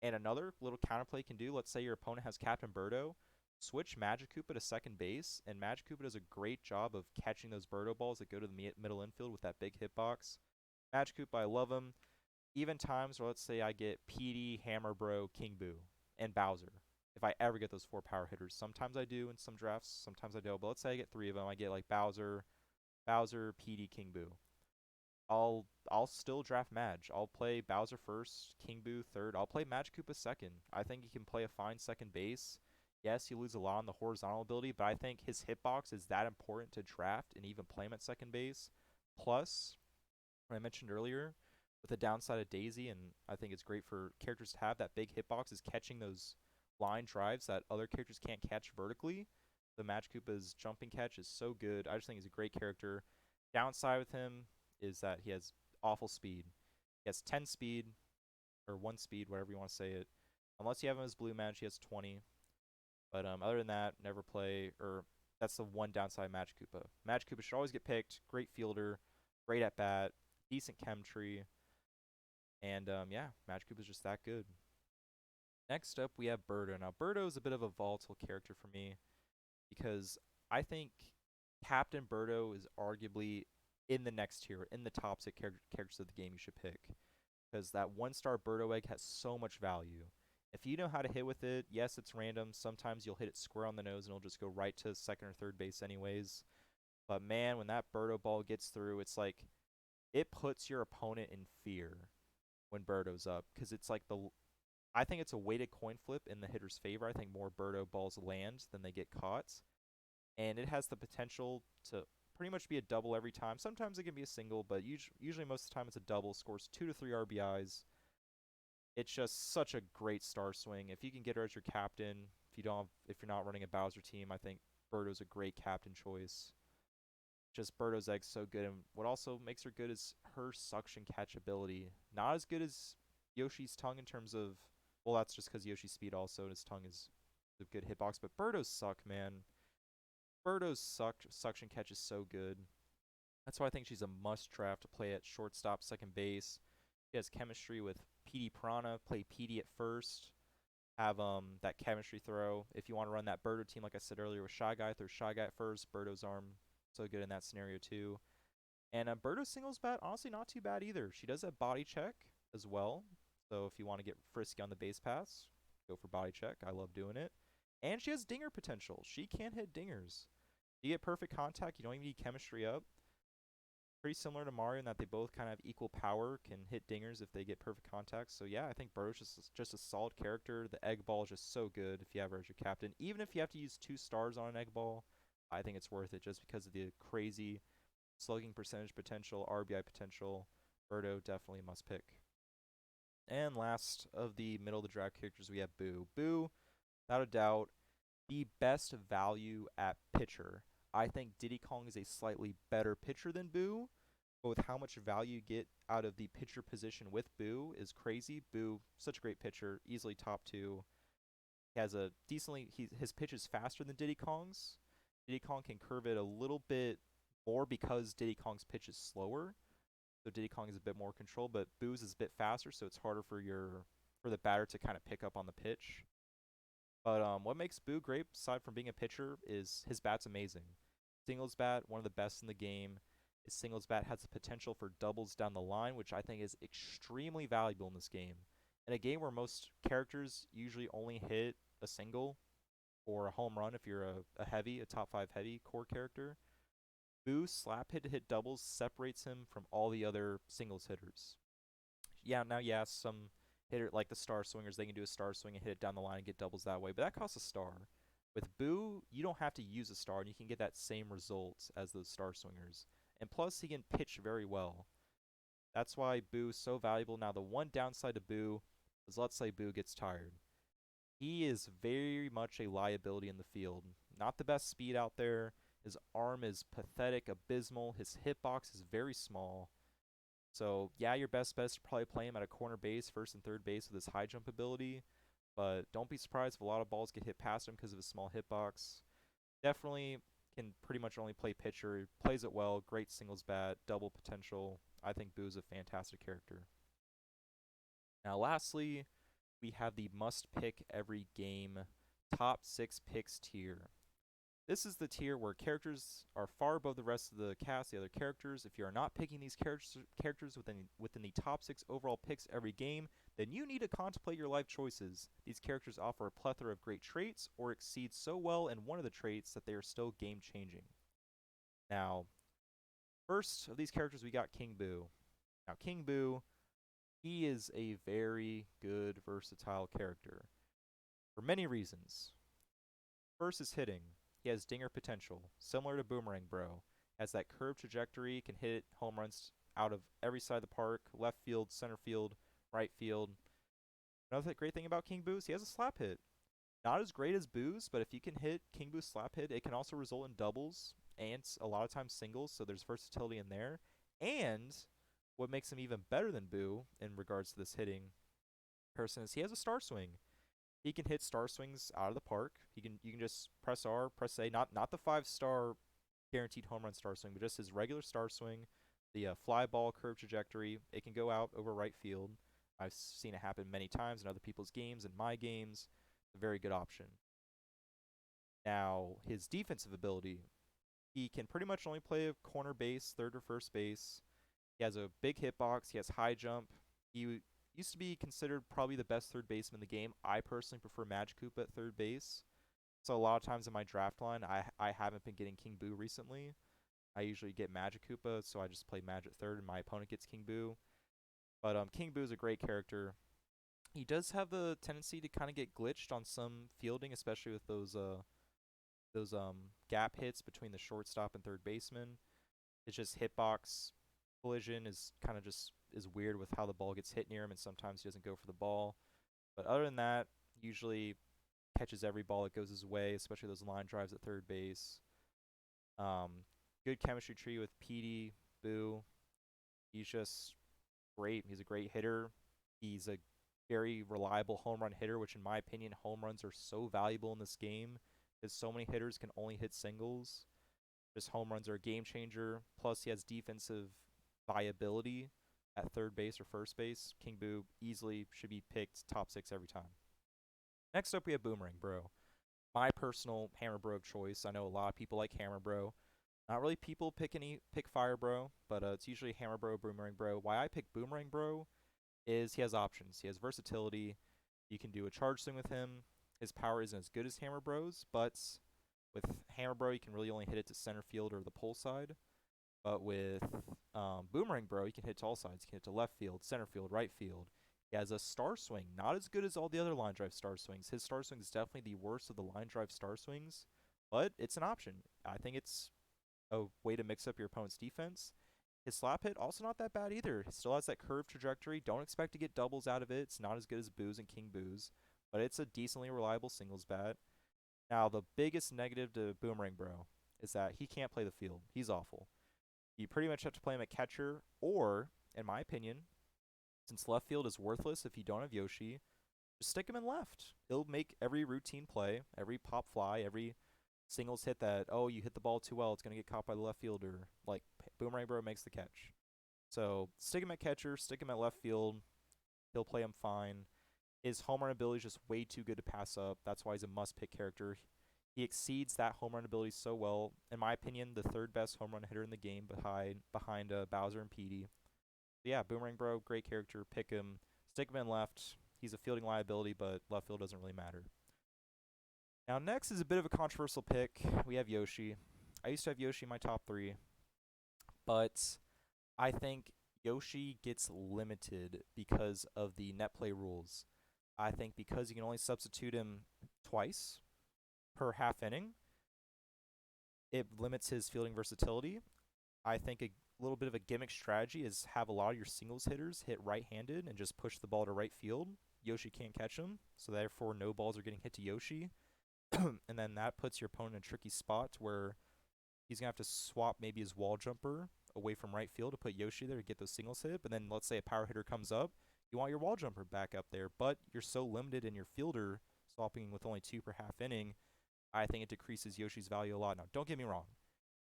And another little counterplay you can do, let's say your opponent has Captain Birdo, switch Magic Koopa to second base, and Magic Koopa does a great job of catching those Birdo balls that go to the middle infield with that big hitbox. Magic Koopa, I love him. Even times where let's say I get Petey, Hammer Bro, King Boo, and Bowser. If I ever get those 4 power hitters. Sometimes I do in some drafts, sometimes I don't. But let's say I get 3 of them. I get like Bowser, Petey, King Boo. I'll still draft Madge. I'll play Bowser first, King Boo third. I'll play Madge Koopa second. I think he can play a fine second base. Yes, he loses a lot on the horizontal ability, but I think his hitbox is that important to draft and even play him at second base. Plus, what I mentioned earlier, with the downside of Daisy, and I think it's great for characters to have that big hitbox, is catching those line drives that other characters can't catch vertically. The Madge Koopa's jumping catch is so good. I just think he's a great character. Downside with him is that he has awful speed. He has 10 speed, or 1 speed, whatever you want to say it. Unless you have him as Blue Madge, he has 20. But other than that, never play, or that's the one downside of Madge Koopa. Madge Koopa should always get picked. Great fielder, great at bat, decent chemistry. And yeah, Madge Koopa's just that good. Next up, we have Birdo. Now, Birdo is a bit of a volatile character for me because I think Captain Birdo is arguably in the next tier, in the top 6 characters of the game you should pick. Because that 1-star Birdo egg has so much value. If you know how to hit with it, yes, it's random. Sometimes you'll hit it square on the nose and it'll just go right to second or third base anyways. But man, when that Birdo ball gets through, it's like it puts your opponent in fear when Birdo's up. Because it's like I think it's a weighted coin flip in the hitter's favor. I think more Birdo balls land than they get caught. And it has the potential to pretty much be a double every time. Sometimes it can be a single, but usually most of the time it's a double. Scores 2 to 3 RBIs. It's just such a great star swing. If you can get her as your captain, if you're not running a Bowser team, I think Birdo's a great captain choice. Just Birdo's egg's so good, and what also makes her good is her suction catch ability. Not as good as Yoshi's tongue in terms of, well, that's just because Yoshi's speed also, and his tongue is a good hitbox, but Birdo's suck, man. Birdo's suction catch is so good. That's why I think she's a must draft to play at shortstop, second base. She has chemistry with PD Piranha. Play PD at first. Have that chemistry throw. If you want to run that Birdo team, like I said earlier, with Shy Guy, throw Shy Guy at first. Birdo's arm so good in that scenario too. And Birdo's singles bat, honestly, not too bad either. She does have body check as well. So if you want to get frisky on the base pass, go for body check. I love doing it. And she has dinger potential. She can hit dingers. You get perfect contact. You don't even need chemistry up. Pretty similar to Mario in that they both kind of have equal power, can hit dingers if they get perfect contact. So yeah, I think Birdo's just a solid character. The egg ball is just so good if you have her as your captain. Even if you have to use 2 stars on an egg ball, I think it's worth it just because of the crazy slugging percentage potential, RBI potential. Birdo definitely must pick. And last of the middle of the draft characters, we have Boo. Boo, without a doubt, the best value at pitcher. I think Diddy Kong is a slightly better pitcher than Boo, but with how much value you get out of the pitcher position with Boo is crazy. Boo, such a great pitcher, easily top 2. He has a his pitch is faster than Diddy Kong's. Diddy Kong can curve it a little bit more because Diddy Kong's pitch is slower. So Diddy Kong is a bit more control, but Boo's is a bit faster, so it's harder for the batter to kind of pick up on the pitch. But what makes Boo great, aside from being a pitcher, is his bat's amazing. Singles bat, one of the best in the game. His singles bat has the potential for doubles down the line, which I think is extremely valuable in this game. In a game where most characters usually only hit a single or a home run if you're a top 5 heavy core character, Boo's slap hit to hit doubles separates him from all the other singles hitters. Yeah, some hitter like the star swingers, they can do a star swing and hit it down the line and get doubles that way, but that costs a star. With Boo, you don't have to use a star, and you can get that same result as those star swingers. And plus, he can pitch very well. That's why Boo is so valuable. Now, the one downside to Boo is, let's say Boo gets tired. He is very much a liability in the field. Not the best speed out there. His arm is pathetic, abysmal. His hitbox is very small. So, yeah, your best bet is to probably play him at a corner base, first and third base with his high jump ability. But don't be surprised if a lot of balls get hit past him because of his small hitbox. Definitely can pretty much only play pitcher. He plays it well, great singles bat, double potential. I think Boo's a fantastic character. Now, lastly, we have the must pick every game top 6 picks tier. This is the tier where characters are far above the rest of the cast, the other characters. If you are not picking these characters within the top 6 overall picks every game, then you need to contemplate your life choices. These characters offer a plethora of great traits or exceed so well in one of the traits that they are still game-changing. Now, first of these characters, we got King Boo. Now, King Boo, he is a very good, versatile character for many reasons. First is hitting. He has dinger potential, similar to Boomerang Bro. Has that curved trajectory, can hit home runs out of every side of the park, left field, center field, right field. Another great thing about King Boo's, he has a slap hit. Not as great as Boo's, but if you can hit King Boo's slap hit, it can also result in doubles and a lot of times singles, so there's versatility in there. And what makes him even better than Boo in regards to this hitting person is he has a star swing. He can hit star swings out of the park. You can just press R, press A, not the 5-star guaranteed home run star swing, but just his regular star swing, the fly ball curve trajectory. It can go out over right field. I've seen it happen many times in other people's games, in my games. A very good option. Now, his defensive ability, he can pretty much only play a corner base, third or first base. He has a big hitbox. He has high jump. He used to be considered probably the best third baseman in the game. I personally prefer Magic Koopa at third base. So a lot of times in my draft line, I haven't been getting King Boo recently. I usually get Magic Koopa, so I just play Magic third, and my opponent gets King Boo. But King Boo is a great character. He does have the tendency to kind of get glitched on some fielding, especially with those gap hits between the shortstop and third baseman. It's just hitbox collision is kind of just is weird with how the ball gets hit near him, and sometimes he doesn't go for the ball. But other than that, usually catches every ball that goes his way, especially those line drives at third base. Good chemistry tree with PD, Boo. He's just great. He's a great hitter. He's a very reliable home run hitter, which in my opinion, home runs are so valuable in this game because so many hitters can only hit singles. Just home runs are a game changer. Plus, he has defensive viability at third base or first base. King Boo easily should be picked top 6 every time. Next up, we have Boomerang Bro. My personal Hammer Bro of choice. I know a lot of people like Hammer Bro. Not really people pick Fire Bro, but it's usually Hammer Bro, Boomerang Bro. Why I pick Boomerang Bro is he has options. He has versatility. You can do a charge swing with him. His power isn't as good as Hammer Bro's, but with Hammer Bro, you can really only hit it to center field or the pole side. But with Boomerang Bro, you can hit to all sides. You can hit to left field, center field, right field. He has a star swing, not as good as all the other line drive star swings. His star swing is definitely the worst of the line drive star swings, but it's an option. I think it's a way to mix up your opponent's defense. His slap hit, also not that bad either. It still has that curved trajectory. Don't expect to get doubles out of it. It's not as good as Boo's and King Boo's, but it's a decently reliable singles bat. Now, the biggest negative to Boomerang Bro is that he can't play the field. He's awful. You pretty much have to play him at catcher, or, in my opinion, since left field is worthless if you don't have Yoshi, just stick him in left. He'll make every routine play, every pop fly, every singles hit that, oh, you hit the ball too well, it's going to get caught by the left fielder. Like, Boomerang Bro makes the catch. So, stick him at catcher, stick him at left field. He'll play him fine. His home run ability is just way too good to pass up. That's why he's a must-pick character. He exceeds that home run ability so well. In my opinion, the third best home run hitter in the game behind Bowser and Petey. But yeah, Boomerang Bro, great character. Pick him. Stick him in left. He's a fielding liability, but left field doesn't really matter. Now, next is a bit of a controversial pick. We have Yoshi. I used to have Yoshi in my top 3, but I think Yoshi gets limited because of the net play rules. I think because you can only substitute him twice per half inning, it limits his fielding versatility. I think a little bit of a gimmick strategy is have a lot of your singles hitters hit right-handed and just push the ball to right field. Yoshi can't catch them, so therefore no balls are getting hit to Yoshi. And then that puts your opponent in a tricky spot where he's going to have to swap maybe his wall jumper away from right field to put Yoshi there to get those singles hit. But then let's say a power hitter comes up, you want your wall jumper back up there, but you're so limited in your fielder swapping with only 2 per half inning. I think it decreases Yoshi's value a lot. Now, don't get me wrong.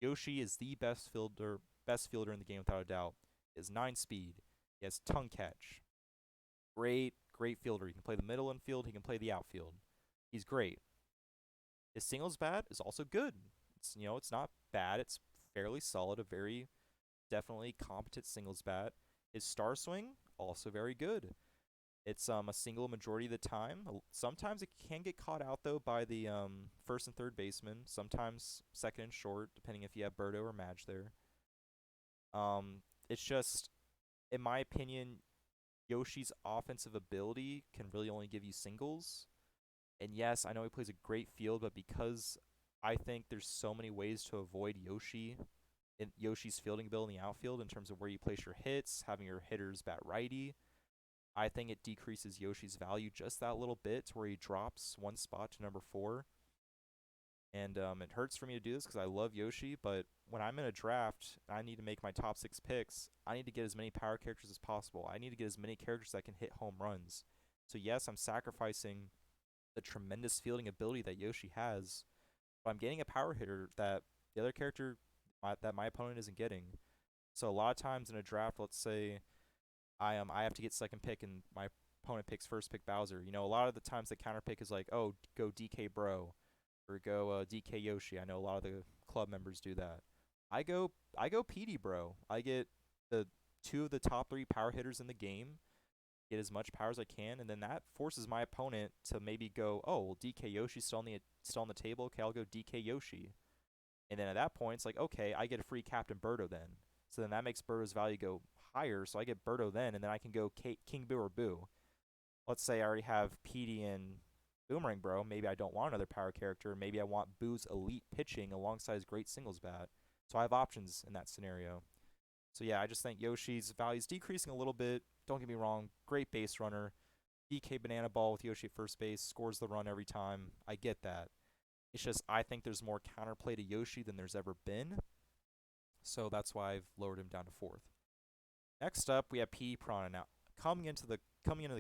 Yoshi is the best fielder in the game without a doubt. He has 9 speed. He has tongue catch. Great fielder. He can play the middle infield. He can play the outfield. He's great. His singles bat is also good. It's not bad. It's fairly solid. A very definitely competent singles bat. His star swing also very good. It's a single majority of the time. Sometimes it can get caught out though by the first and third baseman. Sometimes second and short, depending if you have Birdo or Madge there. It's just, in my opinion, Yoshi's offensive ability can really only give you singles. And yes, I know he plays a great field, but because I think there's so many ways to avoid Yoshi's fielding ability in the outfield in terms of where you place your hits, having your hitters bat righty, I think it decreases Yoshi's value just that little bit to where he drops 1 spot to number 4. And it hurts for me to do this because I love Yoshi, but when I'm in a draft, I need to make my top 6 picks. I need to get as many power characters as possible. I need to get as many characters that can hit home runs. So yes, I'm sacrificing the tremendous fielding ability that Yoshi has, but I'm getting a power hitter that the other character that my opponent isn't getting. So a lot of times in a draft, let's say I have to get second pick and my opponent picks first pick Bowser. A lot of the times the counter pick is like, oh, go DK Bro or go DK Yoshi. I know a lot of the club members do that. I go PD Bro. I get the 2 of the top 3 power hitters in the game, get as much power as I can, and then that forces my opponent to maybe go, oh, well, DK Yoshi's still on the table. Okay, I'll go DK Yoshi. And then at that point, it's like, okay, I get a free Captain Birdo then. So then that makes Birdo's value go higher, so I get Birdo then, and then I can go King Boo or Boo. Let's say I already have Petey and Boomerang Bro. Maybe I don't want another power character. Maybe I want Boo's elite pitching alongside his great singles bat. So I have options in that scenario. So yeah, I just think Yoshi's value is decreasing a little bit. Don't get me wrong, great base runner. DK Banana Ball with Yoshi at first base, scores the run every time. I get that. It's just I think there's more counterplay to Yoshi than there's ever been. So that's why I've lowered him down to 4th. Next up, we have PD Piranha. Now, coming into the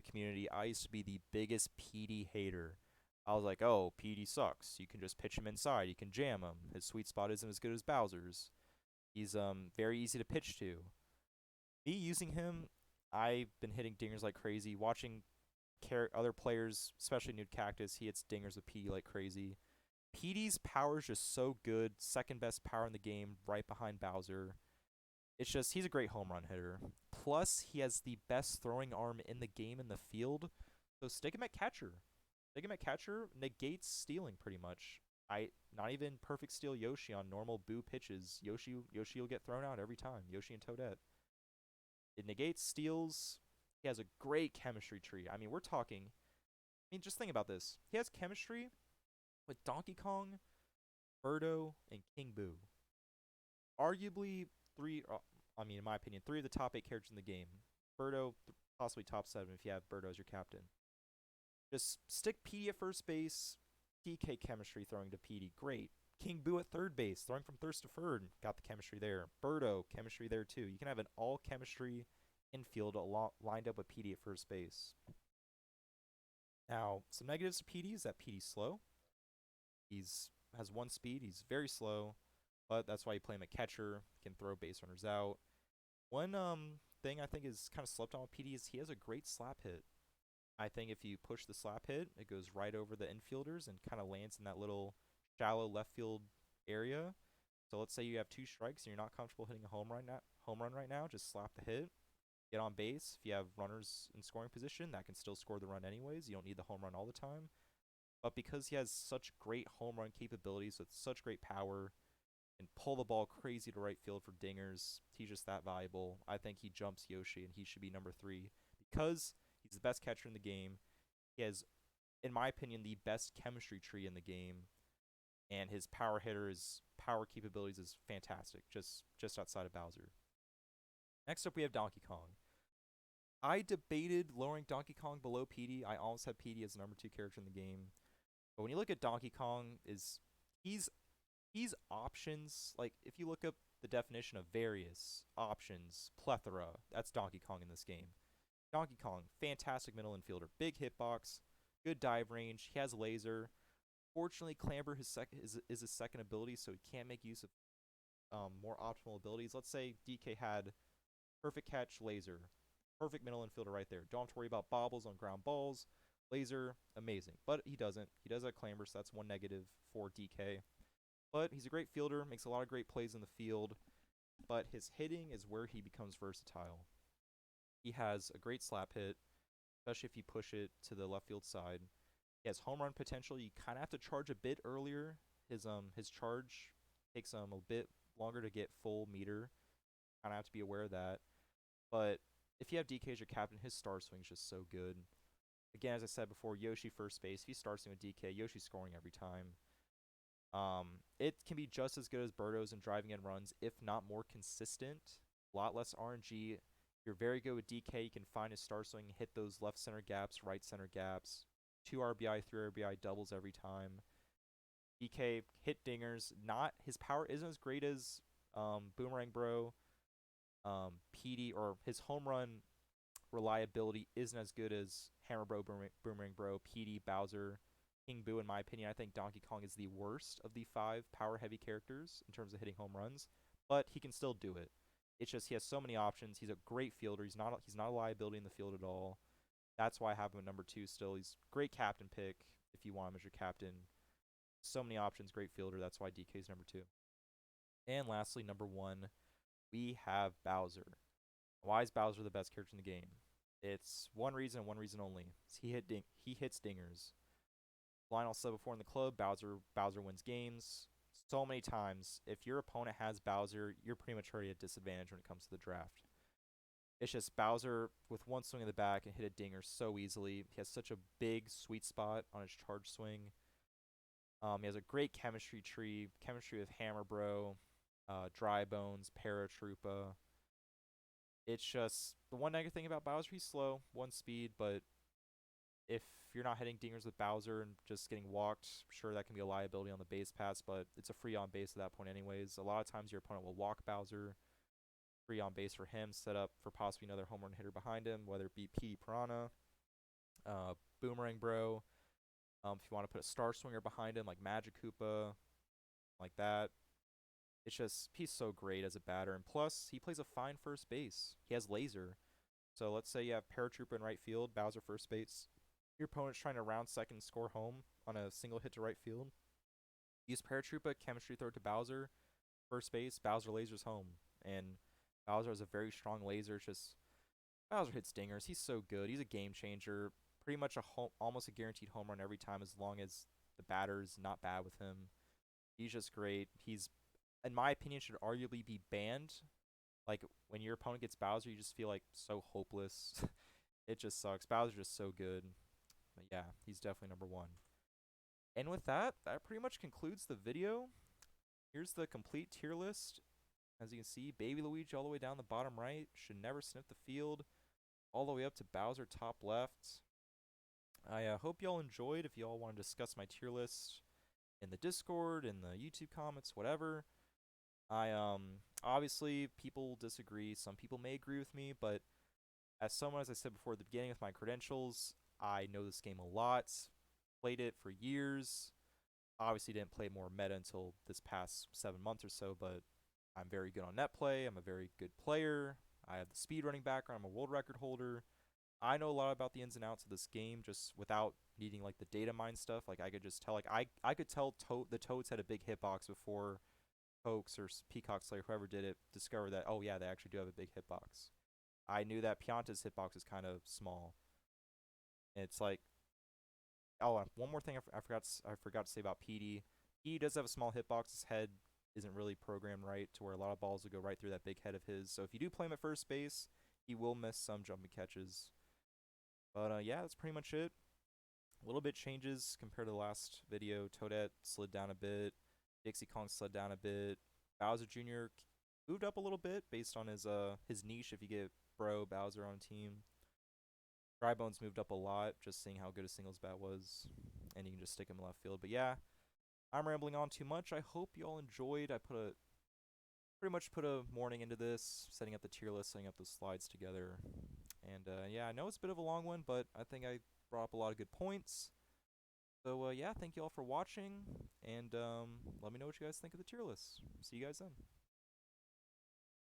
community, I used to be the biggest PD hater. I was like, oh, PD sucks. You can just pitch him inside. You can jam him. His sweet spot isn't as good as Bowser's. He's very easy to pitch to. Me using him, I've been hitting dingers like crazy. Watching other players, especially Nude Cactus, he hits dingers with PD like crazy. PD's power is just so good. Second best power in the game, right behind Bowser. It's just, he's a great home run hitter. Plus, he has the best throwing arm in the game in the field. So stick him at catcher. Stick him at catcher negates stealing pretty much. Not even perfect steal Yoshi on normal Boo pitches. Yoshi will get thrown out every time. Yoshi and Toadette. It negates steals. He has a great chemistry tree. I mean, just think about this. He has chemistry with Donkey Kong, Birdo, and King Boo. Arguably in my opinion, 3 of the top 8 characters in the game. Birdo, possibly top 7 if you have Birdo as your captain. Just stick PD at first base. DK chemistry throwing to PD. Great. King Boo at third base, throwing from third to third. Got the chemistry there. Birdo, chemistry there too. You can have an all chemistry infield lined up with PD at first base. Now, some negatives to PD is that PD's slow. Has 1 speed. He's very slow, but that's why you play him at catcher. Can throw base runners out. One thing I think is kind of slept on with PD is he has a great slap hit. I think if you push the slap hit, it goes right over the infielders and kind of lands in that little shallow left field area. So let's say you have 2 strikes and you're not comfortable hitting a home run right now, just slap the hit, get on base. If you have runners in scoring position, that can still score the run anyways. You don't need the home run all the time. But because he has such great home run capabilities with such great power and pull the ball crazy to right field for dingers, he's just that valuable. I think he jumps Yoshi and he should be number 3 because he's the best catcher in the game. He has, in my opinion, the best chemistry tree in the game, and his power capabilities is fantastic, just outside of Bowser. Next up, we have Donkey Kong. I debated lowering Donkey Kong below Petey. I almost had Petey as the number 2 character in the game. But when you look at Donkey Kong, he's options. Like, if you look up the definition of various, options, plethora, that's Donkey Kong in this game. Donkey Kong, fantastic middle infielder, big hitbox, good dive range, he has laser. Fortunately, Clamber is his second ability, so he can't make use of more optimal abilities. Let's say DK had perfect catch, laser, perfect middle infielder right there. Don't have to worry about bobbles on ground balls. Laser, amazing. But he doesn't. He does have Clamber, so that's one negative for DK. But he's a great fielder, makes a lot of great plays in the field. But his hitting is where he becomes versatile. He has a great slap hit, especially if you push it to the left field side. He has home run potential. You kind of have to charge a bit earlier. His charge takes a bit longer to get full meter. Kind of have to be aware of that. But if you have DK as your captain, his star swing is just so good. Again, as I said before, Yoshi first base. If you start swing with DK, Yoshi's scoring every time. It can be just as good as Birdo's in driving in runs, if not more consistent. A lot less RNG. You're very good with DK. You can find his star swing, hit those left center gaps, right center gaps. 2 RBI, 3 RBI doubles every time. DK hit dingers. His power isn't as great as Boomerang Bro, PD, or his home run reliability isn't as good as Hammer Bro, Boomerang Bro, PD, Bowser, King Boo. In my opinion, I think Donkey Kong is the worst of the 5 power-heavy characters in terms of hitting home runs, but he can still do it. It's just he has so many options. He's a great fielder. He's not a liability in the field at all. That's why I have him at number 2 still. He's a great captain pick if you want him as your captain. So many options, great fielder. That's why DK is number 2. And lastly, number 1, we have Bowser. Why is Bowser the best character in the game? It's one reason and one reason only. He hits dingers. Lionel said before in the club, Bowser wins games. So many times, if your opponent has Bowser, you're pretty much already at disadvantage when it comes to the draft. It's just Bowser, with one swing in the back, can hit a dinger so easily. He has such a big sweet spot on his charge swing. He has a great chemistry tree, chemistry with Hammer Bro, Dry Bones, Paratroopa. It's just the one negative thing about Bowser, he's slow, 1 speed, but if you're not hitting dingers with Bowser and just getting walked, sure, that can be a liability on the base pass, but it's a free on base at that point anyways. A lot of times your opponent will walk Bowser, free on base for him, set up for possibly another home run hitter behind him, whether it be Petey Piranha, Boomerang Bro. If you want to put a star swinger behind him, like Magic Koopa, like that. It's just, he's so great as a batter. And plus, he plays a fine first base. He has laser. So let's say you have Paratroopa in right field, Bowser first base. Your opponent's trying to round second and score home on a single hit to right field. Use Paratroopa, chemistry throw to Bowser, first base, Bowser lasers home. And Bowser has a very strong laser. It's just, Bowser hits dingers. He's so good. He's a game changer. Pretty much almost a guaranteed home run every time as long as the batter's not bad with him. He's just great. He's, in my opinion, should arguably be banned. Like, when your opponent gets Bowser, you just feel like so hopeless. It just sucks. Bowser's just so good. But yeah, he's definitely number 1. And with that, that pretty much concludes the video. Here's the complete tier list. As you can see, Baby Luigi all the way down the bottom right. Should never sniff the field. All the way up to Bowser top left. I hope y'all enjoyed. If y'all want to discuss my tier list in the Discord, in the YouTube comments, whatever. Obviously, people disagree. Some people may agree with me, but as someone, as I said before at the beginning with my credentials, I know this game a lot. Played it for years. Obviously, didn't play more meta until this past 7 months or so, but I'm very good on Netplay. I'm a very good player. I have the speedrunning background. I'm a world record holder. I know a lot about the ins and outs of this game just without needing like the data mine stuff. Like I could just tell, like I could tell the Toads had a big hitbox before Hoax or Peacock Slayer, whoever did it, discovered that, oh yeah, they actually do have a big hitbox. I knew that Pianta's hitbox is kind of small. It's like, oh, one more thing I forgot to say about PD. He does have a small hitbox. His head isn't really programmed right to where a lot of balls will go right through that big head of his. So if you do play him at first base, he will miss some jumping catches. But yeah, that's pretty much it. A little bit changes compared to the last video. Toadette slid down a bit. Dixie Kong slid down a bit. Bowser Jr. moved up a little bit based on his niche. If you get Bro Bowser on team, Drybones moved up a lot, just seeing how good a singles bat was, and you can just stick him in left field. But yeah, I'm rambling on too much. I hope you all enjoyed. I pretty much put a morning into this, setting up the tier list, setting up the slides together, and yeah, I know it's a bit of a long one, but I think I brought up a lot of good points. So yeah, thank you all for watching, and let me know what you guys think of the tier list. See you guys then.